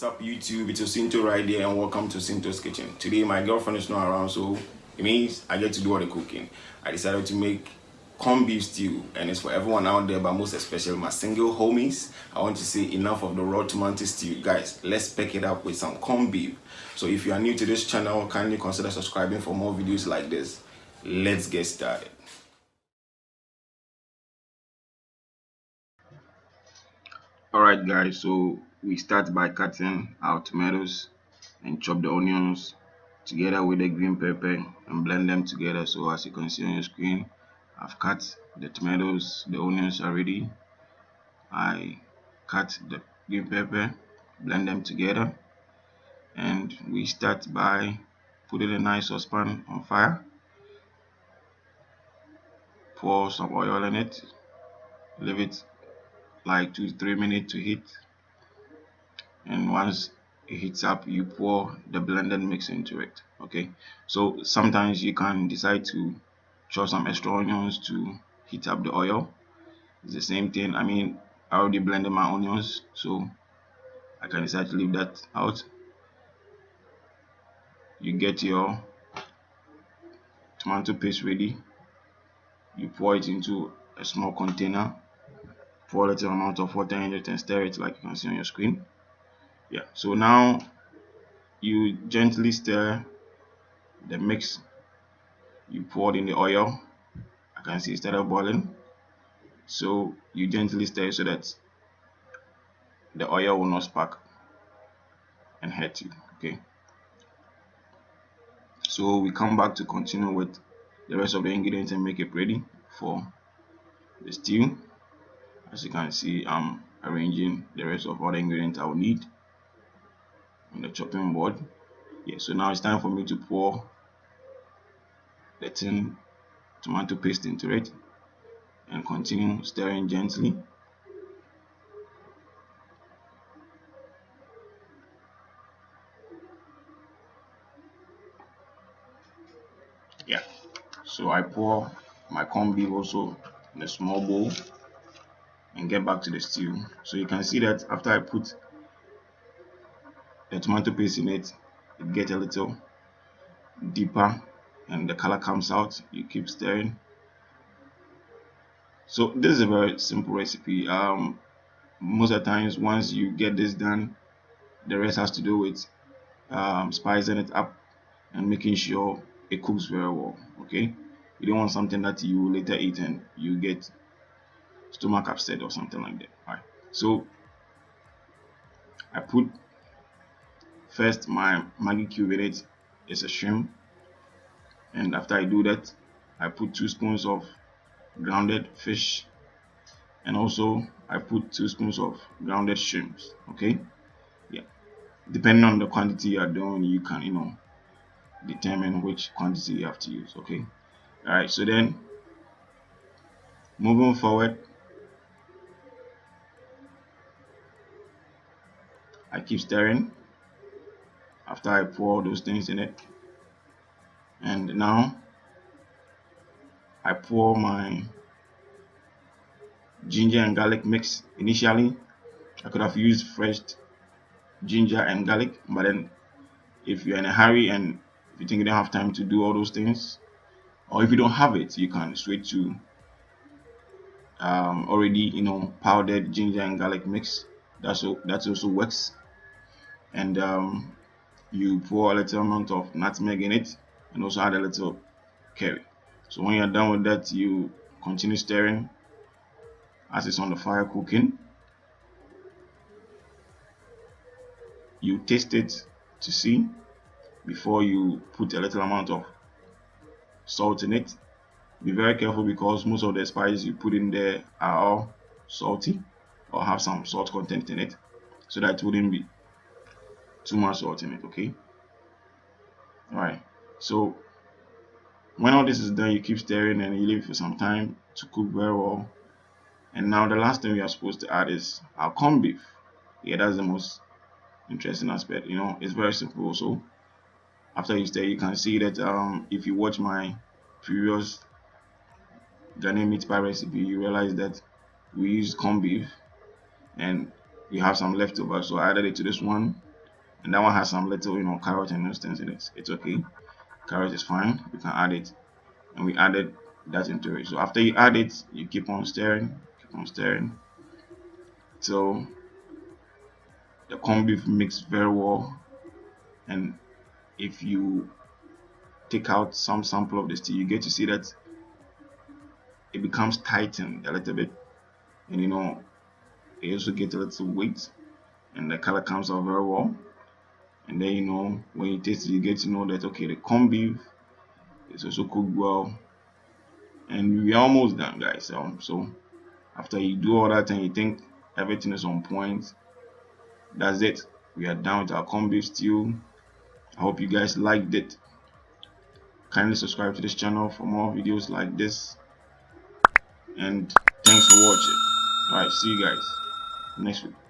What's up YouTube, it's Osinto right there and welcome to Sinto's Kitchen. Today my girlfriend is not around, so it means I get to do all the cooking. I decided to make corned beef stew and it's for everyone out there, but most especially my single homies. I want to say enough of the raw tomato stew. Guys, let's pick it up with some corned beef. So if you are new to this channel, kindly consider subscribing for more videos like this. Let's get started. Alright guys, so we start by cutting our tomatoes and chop the onions together with the green pepper and blend them together. So as you can see on your screen, I've cut the tomatoes, the onions are ready. I cut the green pepper, blend them together, and we start by putting a nice saucepan on fire. Pour some oil in it, leave it like 2 to 3 minutes to heat, and once it heats up, you pour the blended mix into it. Okay, so sometimes you can decide to chop some extra onions to heat up the oil. It's the same thing. I mean, I already blended my onions, so I can decide to leave that out. You get your tomato paste ready, you pour it into a small container, pour a little amount of water in it and stir it like you can see on your screen. Yeah, so now you gently stir the mix you poured in the oil. I can see it started boiling, so you gently stir so that the oil will not spark and hurt you. Okay, so we come back to continue with the rest of the ingredients and make it ready for the stew. As you can see, I'm arranging the rest of all the ingredients I will need on the chopping board. Yeah, so now it's time for me to pour the tin tomato paste into it and continue stirring gently. Yeah, so I pour my corned beef also in a small bowl and get back to the stew. So you can see that after I put the tomato paste in it, it gets a little deeper and the color comes out. You keep stirring. So this is a very simple recipe. Most of the times once you get this done, the rest has to do with spicing it up and making sure it cooks very well. Okay, you don't want something that you later eat and you get stomach upset or something like that. All right, so I put first my Maggi cube in it. It's a shrimp, and after I do that, I put 2 spoons of grounded fish, and also I put 2 spoons of grounded shrimps. Okay, yeah, depending on the quantity you are doing, you can determine which quantity you have to use. Okay, all right, so then moving forward, I keep stirring after I pour those things in it, and now I pour my ginger and garlic mix. Initially I could have used fresh ginger and garlic, but then if you're in a hurry and if you think you don't have time to do all those things, or if you don't have it, you can switch to already powdered ginger and garlic mix. That also works. And you pour a little amount of nutmeg in it and also add a little curry. So when you're done with that, you continue stirring as it's on the fire cooking. You taste it to see before you put a little amount of salt in it. Be very careful because most of the spices you put in there are all salty or have some salt content in it, so that it wouldn't be too much salt in it. Okay, all right, so when all this is done, you keep stirring and you leave it for some time to cook very well. And now the last thing we are supposed to add is our corned beef. Yeah, that's the most interesting aspect. It's very simple. So after you stir, you can see that if you watch my previous Ghanaian meat pie recipe, you realize that we use corned beef and we have some leftover, so I added it to this one and that one has some little, carrot and those things in it. It's okay. Carrot is fine. You can add it, and we added that into it. So after you add it, you keep on stirring till the corned beef mixed very well. And if you take out some sample of the stew, you get to see that it becomes tightened a little bit, and it also gets a little weight, and the color comes out very well. And then when you taste it, you get to know that okay, the corned beef is also cooked well, and we're almost done, guys. So after you do all that and you think everything is on point, that's it. We are done with our corned beef stew. I hope you guys liked it. Kindly subscribe to this channel for more videos like this, and thanks for watching. All right, see you guys next week.